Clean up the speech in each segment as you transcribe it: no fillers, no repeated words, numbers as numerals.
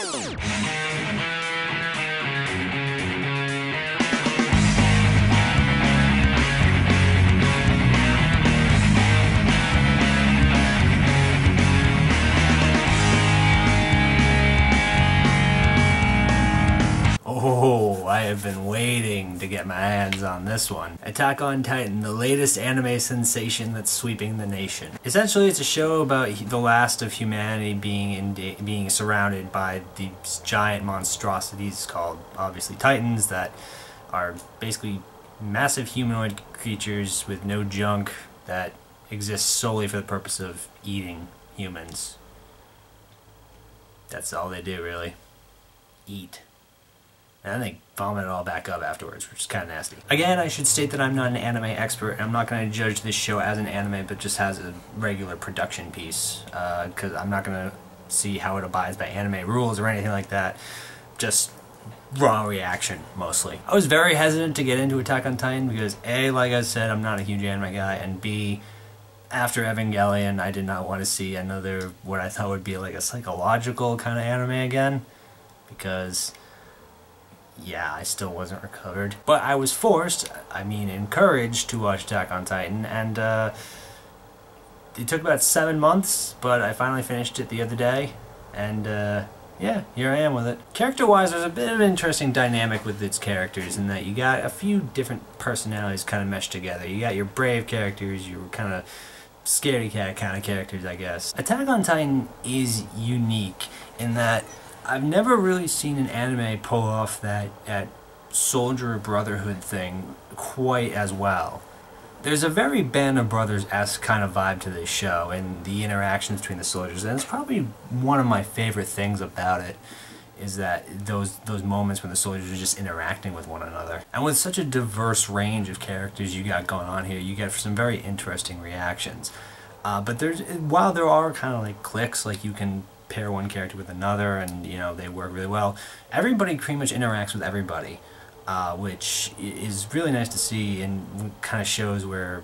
Oh, I have been waiting to get my hands on this one. Attack on Titan, the latest anime sensation that's sweeping the nation. Essentially, it's a show about the last of humanity being surrounded by these giant monstrosities called, obviously, Titans that are basically massive humanoid creatures with no junk that exist solely for the purpose of eating humans. That's all they do, really. Eat. And then they vomit it all back up afterwards, which is kind of nasty. Again, I should state that I'm not an anime expert, and I'm not going to judge this show as an anime, but just as a regular production piece, because I'm not going to see how it abides by anime rules or anything like that. Just raw reaction, mostly. I was very hesitant to get into Attack on Titan because A, like I said, I'm not a huge anime guy, and B, after Evangelion, I did not want to see another, what I thought would be like a psychological kind of anime again, because yeah, I still wasn't recovered. But I was forced, I mean encouraged, to watch Attack on Titan, and it took about 7 months, but I finally finished it the other day, and yeah, here I am with it. Character-wise, there's a bit of an interesting dynamic with its characters in that you got a few different personalities kind of meshed together. You got your brave characters, your kind of scaredy cat kind of characters, I guess. Attack on Titan is unique in that I've never really seen an anime pull off that soldier brotherhood thing quite as well. There's a very Band of Brothers-esque kind of vibe to this show and the interactions between the soldiers, and it's probably one of my favorite things about it is that those moments when the soldiers are just interacting with one another. And with such a diverse range of characters you got going on here, you get some very interesting reactions. But while there are kind of like cliques, like you can pair one character with another and you know they work really well, everybody pretty much interacts with everybody, which is really nice to see and kind of shows where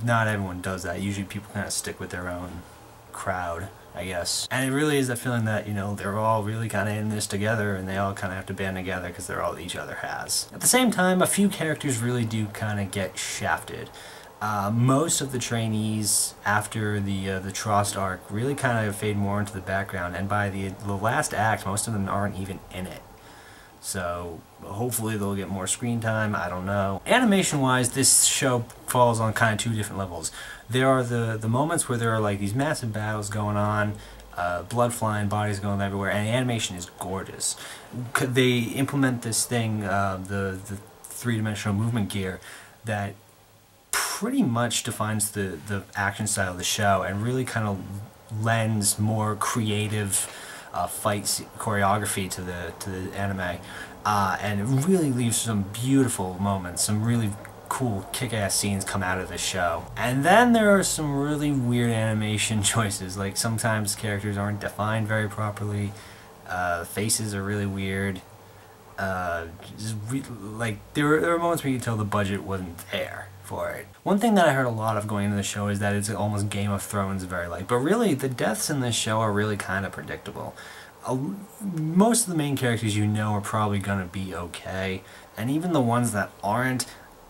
not everyone does that. Usually people kind of stick with their own crowd, I guess. And it really is that feeling that, you know, they're all really kind of in this together and they all kind of have to band together because they're all each other has. At the same time, a few characters really do kind of get shafted. Most of the trainees after the Trost arc really kind of fade more into the background, and by the last act, most of them aren't even in it. So hopefully they'll get more screen time, I don't know. Animation-wise, this show falls on kind of two different levels. There are the moments where there are like these massive battles going on, blood flying, bodies going everywhere, and the animation is gorgeous. They implement this thing, the three-dimensional movement gear, that pretty much defines the action style of the show and really kind of lends more creative fight choreography to the anime, and it really leaves some beautiful moments, some really cool kick-ass scenes come out of this show. And then there are some really weird animation choices, like sometimes characters aren't defined very properly, faces are really weird, like there are moments where you can tell the budget wasn't there for it. One thing that I heard a lot of going into the show is that it's almost Game of Thrones very like, but really the deaths in this show are really kind of predictable. Most of the main characters you know are probably gonna be okay, and even the ones that aren't,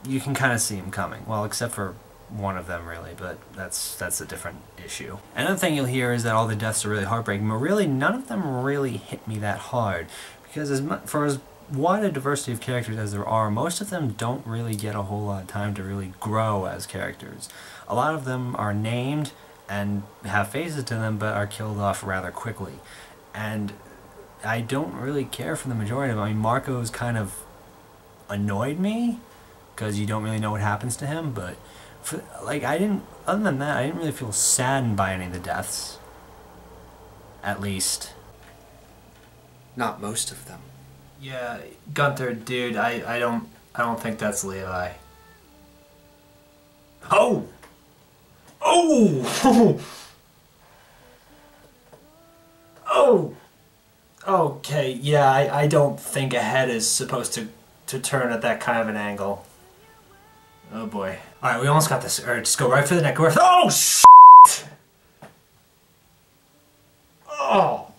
you can kind of see them coming. Well, except for one of them really, but that's a different issue. Another thing you'll hear is that all the deaths are really heartbreaking, but really none of them really hit me that hard, because for as wide a diversity of characters as there are, most of them don't really get a whole lot of time to really grow as characters. A lot of them are named and have faces to them, but are killed off rather quickly. And I don't really care for the majority of them. I mean, Marco's kind of annoyed me, because you don't really know what happens to him, but other than that, I didn't really feel saddened by any of the deaths. At least. Not most of them. Yeah, Gunther, dude, I don't think that's Levi. Oh! Oh! Oh! Okay, yeah, I don't think a head is supposed to turn at that kind of an angle. Oh boy. Alright, we almost got this. Alright, just go right for the neck. Go right for oh, shit! Oh!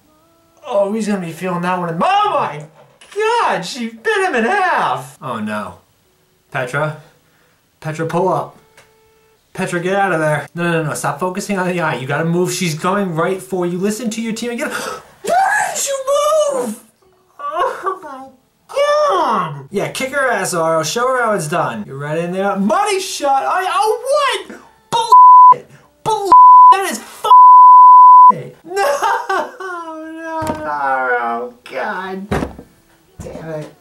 Oh, Oh, he's gonna be feeling that one. Oh my God, she bit him in half. Oh no. Petra? Petra, pull up. Petra, get out of there. No, stop focusing on the eye. You gotta move. She's going right for you. Listen to your team and get. Why did you move? Oh my God. Yeah, kick her ass, Aro. Show her how it's done. You're right in there. Money shot. Oh, what? Bull. Bull. That is No, Aro. God damn it.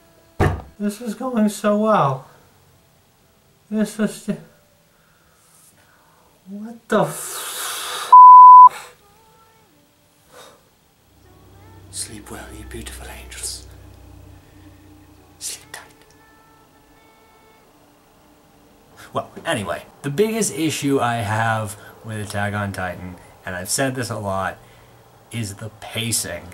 This was going so well. This was. What the f? Sleep well, you beautiful angels. Sleep tight. Well, anyway, the biggest issue I have with Attack on Titan, and I've said this a lot, is the pacing.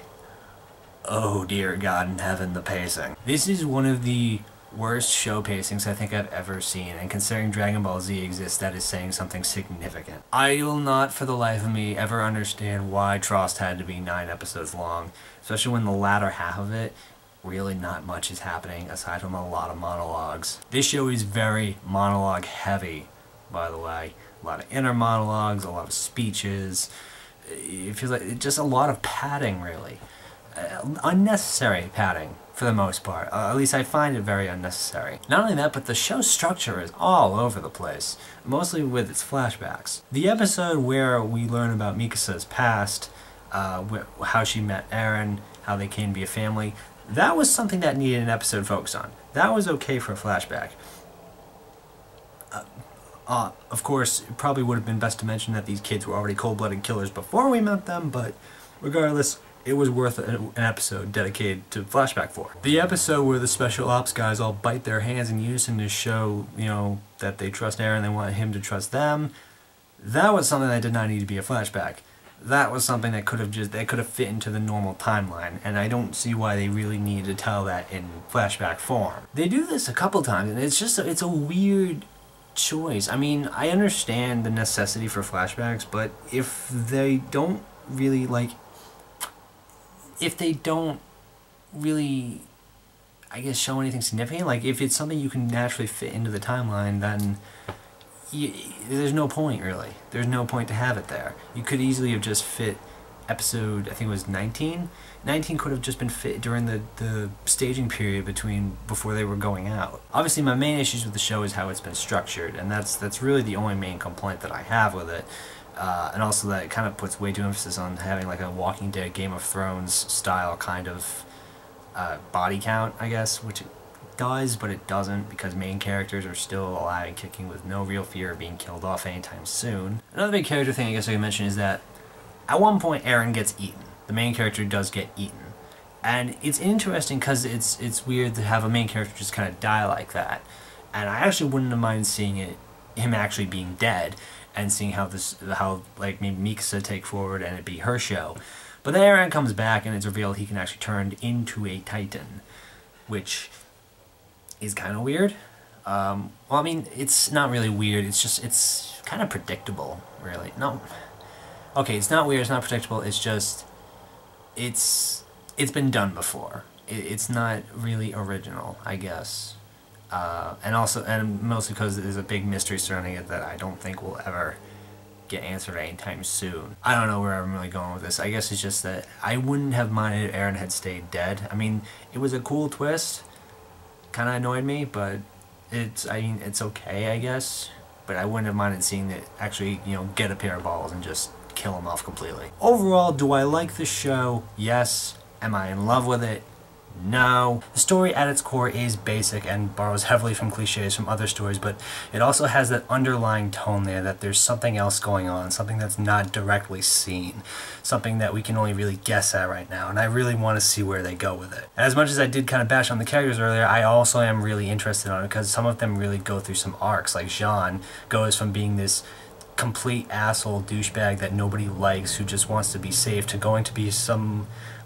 Oh dear God in heaven, the pacing. This is one of the worst show pacings I think I've ever seen, and considering Dragon Ball Z exists, that is saying something significant. I will not for the life of me ever understand why Trost had to be 9 episodes long, especially when the latter half of it, really not much is happening aside from a lot of monologues. This show is very monologue heavy, by the way. A lot of inner monologues, a lot of speeches. It feels like just a lot of padding, really. Unnecessary padding. For the most part. At least I find it very unnecessary. Not only that, but the show's structure is all over the place, mostly with its flashbacks. The episode where we learn about Mikasa's past, how she met Eren, how they came to be a family, that was something that needed an episode focused on. That was okay for a flashback. Of course, it probably would have been best to mention that these kids were already cold-blooded killers before we met them, but regardless, it was worth an episode dedicated to flashback for. The episode where the special ops guys all bite their hands in unison to show, you know, that they trust Eren, they want him to trust them, that was something that did not need to be a flashback. That was something that could have fit into the normal timeline, and I don't see why they really need to tell that in flashback form. They do this a couple times, and it's a weird choice. I mean, I understand the necessity for flashbacks, but if they don't really I guess, show anything significant, like if it's something you can naturally fit into the timeline, then there's no point, really. There's no point to have it there. You could easily have just fit episode, I think it was 19? 19 could have just been fit during the staging period before they were going out. Obviously, my main issues with the show is how it's been structured, and that's really the only main complaint that I have with it. And also that it kind of puts way too emphasis on having like a Walking Dead, Game of Thrones style kind of body count, I guess, which it does, but it doesn't, because main characters are still alive and kicking with no real fear of being killed off anytime soon. Another big character thing I guess I can mention is that at one point Eren gets eaten. The main character does get eaten. And it's interesting because it's weird to have a main character just kind of die like that. And I actually wouldn't have minded seeing him actually being dead, and seeing how like maybe Mikasa take forward and it be her show. But then Eren comes back and it's revealed he can actually turn into a Titan, which is kind of weird. Well, I mean, it's not really weird, it's kind of predictable, really. No, okay, it's not weird, it's not predictable, it's just, it's been done before. It's not really original, I guess. And mostly because there's a big mystery surrounding it that I don't think will ever get answered anytime soon. I don't know where I'm really going with this. I guess it's just that I wouldn't have minded if Eren had stayed dead. I mean, it was a cool twist. Kind of annoyed me, but it's okay, I guess. But I wouldn't have minded seeing it actually, you know, get a pair of balls and just kill him off completely. Overall, do I like the show? Yes. Am I in love with it? No. The story at its core is basic and borrows heavily from cliches from other stories, but it also has that underlying tone there that there's something else going on, something that's not directly seen, something that we can only really guess at right now, and I really want to see where they go with it. As much as I did kind of bash on the characters earlier, I also am really interested on it because some of them really go through some arcs. Like Jean goes from being this complete asshole douchebag that nobody likes who just wants to be safe to going to be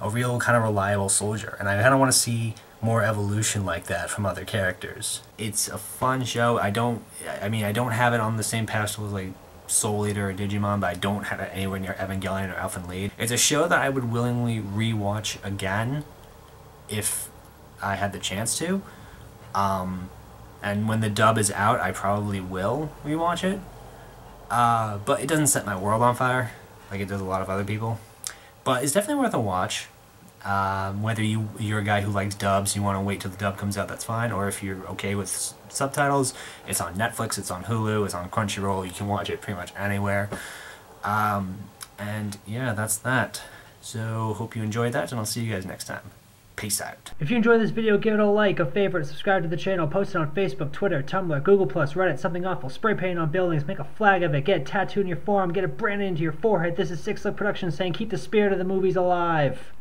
a real kind of reliable soldier, and I kind of want to see more evolution like that from other characters. It's a fun show. I don't have it on the same pedestal as like Soul Eater or Digimon, but I don't have it anywhere near Evangelion or Elfen Lied. It's a show that I would willingly rewatch again if I had the chance to. And when the dub is out, I probably will rewatch it. But it doesn't set my world on fire like it does a lot of other people. But it's definitely worth a watch. Whether you're a guy who likes dubs, you want to wait till the dub comes out, that's fine. Or if you're okay with subtitles, it's on Netflix, it's on Hulu, it's on Crunchyroll. You can watch it pretty much anywhere. And yeah, that's that. So hope you enjoyed that, and I'll see you guys next time. Peace out. If you enjoyed this video, give it a like, a favorite, subscribe to the channel, post it on Facebook, Twitter, Tumblr, Google+, Reddit, something awful, spray paint on buildings, make a flag of it, get it tattooed in your forearm, get it branded into your forehead. This is Six Look Productions saying keep the spirit of the movies alive.